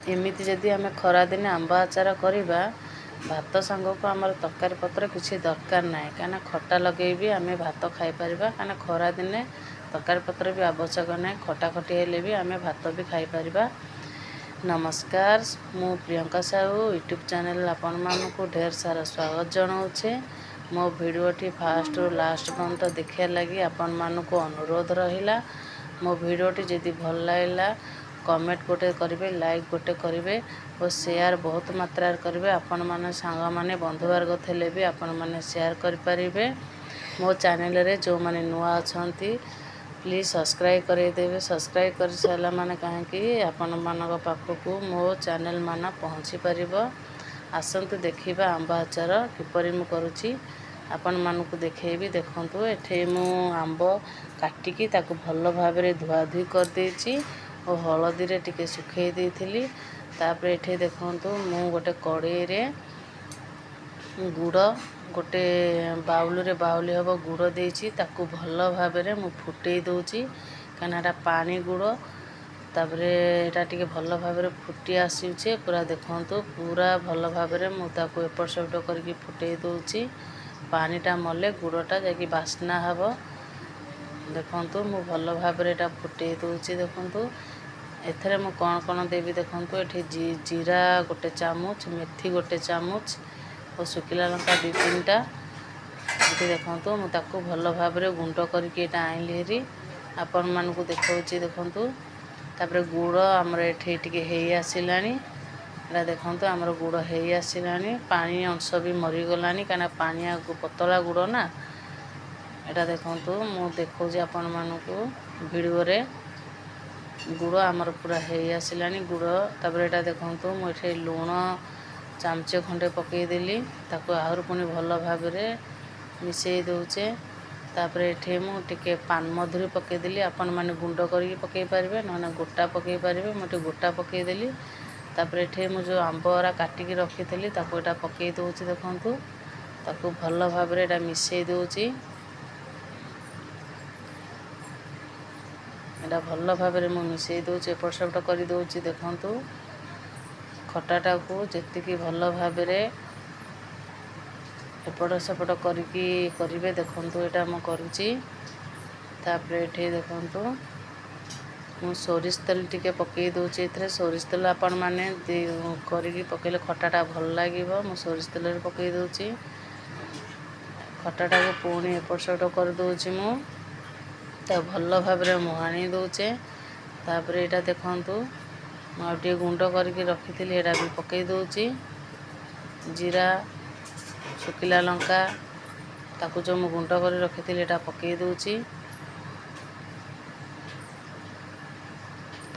ଏମିତି ଯଦି ଆମେ ଖରାଦିନେ ଆମ୍ବ ଆଚାର କରିବା, ଭାତ ସାଙ୍ଗକୁ ଆମର ତରକାରୀ ପତ୍ର କିଛି ଦରକାର ନାହିଁ। କାହିଁକିନା ଖଟା ଲଗେଇବି ଆମେ ଭାତ ଖାଇପାରିବା। କାହିଁକିନା ଖରାଦିନେ ତରକାରୀ ପତ୍ର ବି ଆବଶ୍ୟକ ନାହିଁ। ଖଟା ଖଟି ହେଲେ ବି ଆମେ ଭାତ ବି ଖାଇପାରିବା। ନମସ୍କାର, ମୁଁ ପ୍ରିୟଙ୍କା ସାହୁ ୟୁଟ୍ୟୁବ୍ ଚ୍ୟାନେଲ୍ ଆପଣମାନଙ୍କୁ ଢେର ସାରା ସ୍ୱାଗତ ଜଣାଉଛି। ମୋ ଭିଡ଼ିଓଟି ଫାଷ୍ଟରୁ ଲାଷ୍ଟ ପର୍ଯ୍ୟନ୍ତ ଦେଖିବା ଲାଗି ଆପଣମାନଙ୍କୁ ଅନୁରୋଧ ରହିଲା। ମୋ ଭିଡ଼ିଓଟି ଯଦି ଭଲ ଲାଗିଲା କମେଣ୍ଟ ଗୋଟେ କରିବେ, ଲାଇକ୍ ଗୋଟେ କରିବେ ଓ ସେୟାର ବହୁତ ମାତ୍ରାରେ କରିବେ। ଆପଣମାନେ ସାଙ୍ଗମାନେ ବନ୍ଧୁବର୍ଗ ଥିଲେ ବି ଆପଣମାନେ ସେୟାର କରିପାରିବେ। ମୋ ଚ୍ୟାନେଲରେ ଯେଉଁମାନେ ନୂଆ ଅଛନ୍ତି ପ୍ଲିଜ୍ ସବସ୍କ୍ରାଇବ୍ କରିଦେବେ। ସବସ୍କ୍ରାଇବ୍ କରିସାରିଲା ମାନେ କାହିଁକି ଆପଣମାନଙ୍କ ପାଖକୁ ମୋ ଚ୍ୟାନେଲ୍ ମାନ ପହଞ୍ଚି ପାରିବ। ଆସନ୍ତୁ ଦେଖିବା ଆମ୍ବ ଆଚାର କିପରି ମୁଁ କରୁଛି ଆପଣମାନଙ୍କୁ ଦେଖେଇବି। ଦେଖନ୍ତୁ, ଏଠି ମୁଁ ଆମ୍ବ କାଟିକି ତାକୁ ଭଲ ଭାବରେ ଧୁଆଧୁଇ କରିଦେଇଛି ଓ ହଳଦୀରେ ଟିକେ ଶୁଖେଇ ଦେଇଥିଲି। ତାପରେ ଏଠି ଦେଖନ୍ତୁ, ମୁଁ ଗୋଟେ କଡ଼େଇରେ ଗୁଡ଼ ଗୋଟେ ବାଉଲରେ ବାଉଲି ହେବ ଗୁଡ଼ ଦେଇଛି। ତାକୁ ଭଲ ଭାବରେ ମୁଁ ଫୁଟେଇ ଦେଉଛି, କାହିଁକିନା ଏଟା ପାଣି ଗୁଡ଼। ତାପରେ ଏଟା ଟିକେ ଭଲ ଭାବରେ ଫୁଟି ଆସୁଛି ପୁରା। ଦେଖନ୍ତୁ, ପୁରା ଭଲ ଭାବରେ ମୁଁ ତାକୁ ଏପଟ ସେପଟ କରିକି ଫୁଟେଇ ଦେଉଛି। ପାଣିଟା ମଲେ ଗୁଡ଼ଟା ଯାଇକି ବାସ୍ନା ହେବ। ଦେଖନ୍ତୁ, ମୁଁ ଭଲ ଭାବରେ ଏଟା ଫୁଟେଇ ଦେଉଛି। ଦେଖନ୍ତୁ, ଏଥିରେ ମୁଁ କ'ଣ ଦେବି ଦେଖନ୍ତୁ। ଏଠି ଜିରା ଗୋଟେ ଚାମଚ, ମେଥି ଗୋଟେ ଚାମଚ ଓ ଶୁଖିଲା ଲଙ୍କା 2-3ଟା। ଏଠି ଦେଖନ୍ତୁ, ମୁଁ ତାକୁ ଭଲ ଭାବରେ ଗୁଣ୍ଡ କରିକି ଏଟା ଆଣିଲି ହେରି ଆପଣମାନଙ୍କୁ ଦେଖାଉଛି। ଦେଖନ୍ତୁ, ତାପରେ ଗୁଡ଼ ଆମର ଏଠି ଟିକେ ହେଇ ଆସିଲାଣି। ଏଟା ଦେଖନ୍ତୁ, ଆମର ଗୁଡ଼ ହେଇ ଆସିଲାଣି। ପାଣି ଅଂଶ ବି ମରିଗଲାଣି, କାହିଁକିନା ପାଣିଆ ପତଳା ଗୁଡ଼ ନା। ଏଟା ଦେଖନ୍ତୁ, ମୁଁ ଦେଖାଉଛି ଆପଣମାନଙ୍କୁ ଭିଡ଼ିଓରେ। ଗୁଡ଼ ଆମର ପୁରା ହେଇ ଆସିଲାଣି ଗୁଡ଼। ତାପରେ ଏଟା ଦେଖନ୍ତୁ, ମୁଁ ଏଠି ଲୁଣ ଚାମଚେ ଖଣ୍ଡେ ପକେଇଦେଲି। ତାକୁ ଆହୁରି ପୁଣି ଭଲ ଭାବରେ ମିଶେଇ ଦେଉଛେ। ତାପରେ ଏଠି ମୁଁ ଟିକେ ପାନମଧୁରୀ ପକେଇଦେଲି। ଆପଣମାନେ ଗୁଣ୍ଡ କରିକି ପକେଇ ପାରିବେ, ନହେଲେ ଗୋଟା ପକେଇ ପାରିବେ। ମୁଁ ଏଠି ଗୋଟା ପକେଇଦେଲି। ତାପରେ ଏଠି ମୁଁ ଯେଉଁ ଆମ୍ବରା କାଟିକି ରଖିଥିଲି ତାକୁ ଏଟା ପକେଇ ଦେଉଛି। ଦେଖନ୍ତୁ, ତାକୁ ଭଲ ଭାବରେ ଏଟା ମିଶେଇ ଦେଉଛି। ଏଟା ଭଲ ଭାବରେ ମୁଁ ମିଶେଇ ଦେଉଛି, ଏପଟ ସେପଟ କରିଦେଉଛି। ଦେଖନ୍ତୁ, ଖଟାଟାକୁ ଯେତିକି ଭଲ ଭାବରେ ଏପଟ ସେପଟ କରିକି କରିବେ। ଦେଖନ୍ତୁ, ଏଟା ମୁଁ କରୁଛି। ତାପରେ ଏଠି ଦେଖନ୍ତୁ, ମୁଁ ସୋରିଷ ତେଲ ଟିକେ ପକେଇ ଦେଉଛି। ଏଥିରେ ସୋରିଷ ତେଲ ଆପଣମାନେ କରିକି ପକେଇଲେ ଖଟାଟା ଭଲ ଲାଗିବ। ମୁଁ ସୋରିଷ ତେଲରେ ପକେଇ ଦେଉଛି। ଖଟାଟାକୁ ପୁଣି ଏପଟ ସେପଟ କରିଦେଉଛି। ମୁଁ ତାକୁ ଭଲ ଭାବରେ ମୁହାଣି ଦେଉଛେ। ତାପରେ ଏଇଟା ଦେଖନ୍ତୁ, ମୁଁ ଆଉ ଟିକେ ଗୁଣ୍ଡ କରିକି ରଖିଥିଲି ଏଟା ବି ପକେଇ ଦେଉଛି। ଜିରା, ଶୁଖିଲା ଲଙ୍କା ତାକୁ ଯେଉଁ ମୁଁ ଗୁଣ୍ଡ କରି ରଖିଥିଲି ଏଟା ପକେଇ ଦେଉଛି।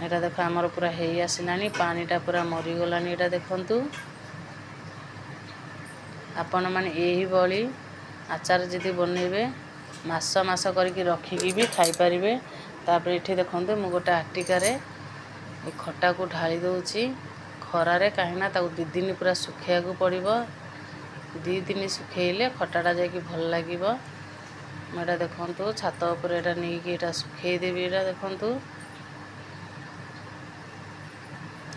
ଏଟା ଦେଖ ଆମର ପୁରା ହେଇ ଆସିଲାଣି, ପାଣିଟା ପୁରା ମରିଗଲାଣି। ଏଟା ଦେଖନ୍ତୁ, ଆପଣମାନେ ଏହିଭଳି ଆଚାର ଯଦି ବନେଇବେ ମାସ କରିକି ରଖିକି ବି ଖାଇପାରିବେ। ତାପରେ ଏଠି ଦେଖନ୍ତୁ, ମୁଁ ଗୋଟେ ଆଟିକାରେ ଏ ଖଟାକୁ ଢାଳି ଦେଉଛି ଖରାରେ, କାହିଁକିନା ତାକୁ 2 ଦିନ ପୁରା ଶୁଖେଇବାକୁ ପଡ଼ିବ। 2 ଦିନ ଶୁଖେଇଲେ ଖଟାଟା ଯାଇକି ଭଲ ଲାଗିବ। ମୁଁ ଏଟା ଦେଖନ୍ତୁ, ଛାତ ଉପରେ ଏଟା ନେଇକି ଏଟା ଶୁଖେଇ ଦେବି। ଏଟା ଦେଖନ୍ତୁ,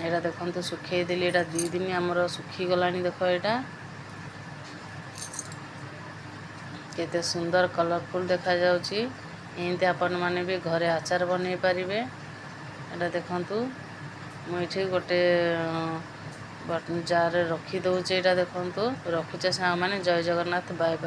ଏଟା ଦେଖନ୍ତୁ ଶୁଖେଇ ଦେଲି। ଏଟା 2 ଦିନ ଆମର ଶୁଖିଗଲାଣି। ଦେଖ, ଏଟା କେତେ ସୁନ୍ଦର କଲରଫୁଲ୍ ଦେଖାଯାଉଛି। ଏମିତି ଆପଣମାନେ ବି ଘରେ ଆଚାର ବନେଇ ପାରିବେ। ଏଟା ଦେଖନ୍ତୁ, ମୁଁ ଏଠି ଗୋଟେ ଜାରରେ ରଖି ଦେଉଛି। ଏଟା ଦେଖନ୍ତୁ, ରଖୁଛେ ସାଙ୍ଗମାନେ। ଜୟ ଜଗନ୍ନାଥ, ବାଏ ବାଏ।